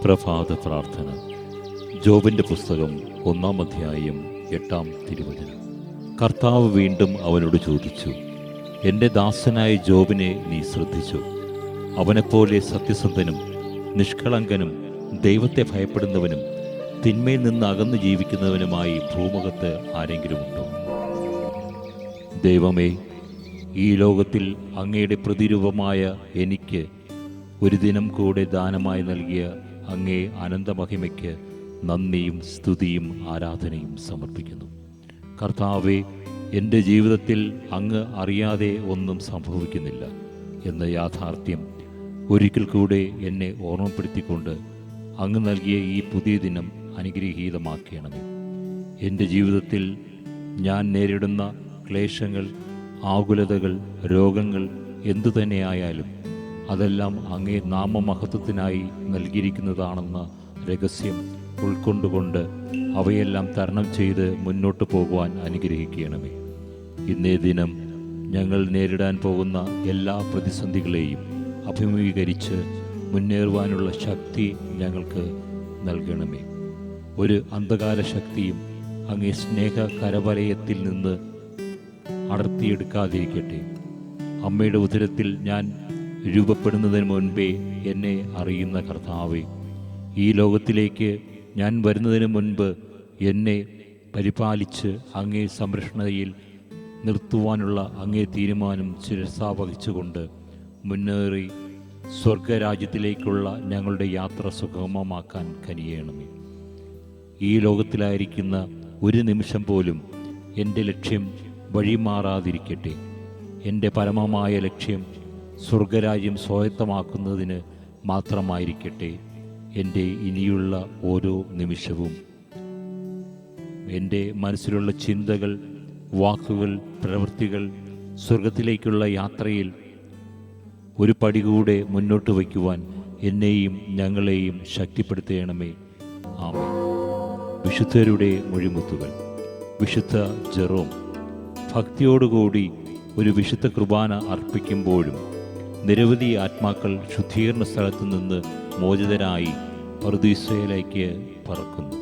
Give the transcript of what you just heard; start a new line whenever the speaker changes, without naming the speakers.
പ്രഭാത പ്രാർത്ഥന. ജോബിൻ്റെ പുസ്തകം 1-ാം അധ്യായം 8-ാം തിരുവചനം. കർത്താവ് വീണ്ടും അവനോട് ചോദിച്ചു, എൻ്റെ ദാസനായ ജോബിനെ നീ ശ്രദ്ധിച്ചു? അവനെപ്പോലെ സത്യസന്ധനും നിഷ്കളങ്കനും ദൈവത്തെ ഭയപ്പെടുന്നവനും തിന്മയിൽ നിന്ന് അകന്നു ജീവിക്കുന്നവനുമായി ഭൂമുഖത്ത് ആരെങ്കിലുമുണ്ടോ? ദൈവമേ, ഈ ലോകത്തിൽ അങ്ങയുടെ പ്രതിരൂപമായ എനിക്ക് ഒരു ദിനം കൂടെ ദാനമായി നൽകിയ അങ്ങേ അനന്തമഹിമയ്ക്ക് നന്ദിയും സ്തുതിയും ആരാധനയും സമർപ്പിക്കുന്നു. കർത്താവേ, എൻ്റെ ജീവിതത്തിൽ അങ്ങ് അറിയാതെ ഒന്നും സംഭവിക്കുന്നില്ല എന്ന യാഥാർത്ഥ്യം ഒരിക്കൽ കൂടെ എന്നെ ഓർമ്മപ്പെടുത്തിക്കൊണ്ട് അങ്ങ് നൽകിയ ഈ പുതിയ ദിനം അനുഗ്രഹീതമാക്കണമേ. എൻ്റെ ജീവിതത്തിൽ ഞാൻ നേരിടുന്ന ക്ലേശങ്ങൾ, ആകുലതകൾ, രോഗങ്ങൾ എന്തുതന്നെയായാലും അതെല്ലാം അങ്ങേ നാമമഹത്വത്തിനായി നൽകിയിരിക്കുന്നതാണെന്ന രഹസ്യം ഉൾക്കൊണ്ടുകൊണ്ട് അവയെല്ലാം തരണം ചെയ്ത് മുന്നോട്ട് പോകുവാൻ അനുഗ്രഹിക്കണമേ. ഇന്നേ ദിനം ഞങ്ങൾ നേരിടാൻ പോകുന്ന എല്ലാ പ്രതിസന്ധികളെയും അഭിമുഖീകരിച്ച് മുന്നേറുവാനുള്ള ശക്തി ഞങ്ങൾക്ക് നൽകണമേ. ഒരു അന്ധകാര ശക്തിയും അങ്ങേ സ്നേഹ കരവലയത്തിൽ നിന്ന് അടർത്തിയെടുക്കാതിരിക്കട്ടെ. അമ്മയുടെ ഉദരത്തിൽ ഞാൻ രൂപപ്പെടുന്നതിന് മുൻപേ എന്നെ അറിയുന്ന കർത്താവേ, ഈ ലോകത്തിലേക്ക് ഞാൻ വരുന്നതിന് മുൻപ് എന്നെ പരിപാലിച്ച് അങ്ങേ സംരക്ഷണയിൽ നിർത്തുവാനുള്ള അങ്ങേ തീരുമാനം ശിരസാവഹിച്ചുകൊണ്ട് മുന്നേറി സ്വർഗരാജ്യത്തിലേക്കുള്ള ഞങ്ങളുടെ യാത്ര സുഗമമാക്കാൻ കനിയണമേ. ഈ ലോകത്തിലായിരിക്കുന്ന ഒരു നിമിഷം പോലും എൻ്റെ ലക്ഷ്യം വഴിമാറാതിരിക്കട്ടെ. എൻ്റെ പരമമായ ലക്ഷ്യം സ്വർഗരാജ്യം സ്വായത്തമാക്കുന്നതിന് മാത്രമായിരിക്കട്ടെ. എൻ്റെ ഇനിയുള്ള ഓരോ നിമിഷവും എൻ്റെ മനസ്സിലുള്ള ചിന്തകൾ, വാക്കുകൾ, പ്രവൃത്തികൾ സ്വർഗത്തിലേക്കുള്ള യാത്രയിൽ ഒരു പടി കൂടെ മുന്നോട്ട് വയ്ക്കുവാൻ എന്നെയും ഞങ്ങളെയും ശക്തിപ്പെടുത്തണമേ. ആമേൻ. വിശുദ്ധരുടെ മൊഴിമുത്തുകൾ. വിശുദ്ധ ജെറോം. ഭക്തിയോടുകൂടി ഒരു വിശുദ്ധ കുർബാന അർപ്പിക്കുമ്പോഴും നിരവധി ആത്മാക്കൾ ശുദ്ധീകരണ സ്ഥലത്തു നിന്ന് മോചിതരായി പറുദീസയിലേക്ക് പറക്കുന്നു.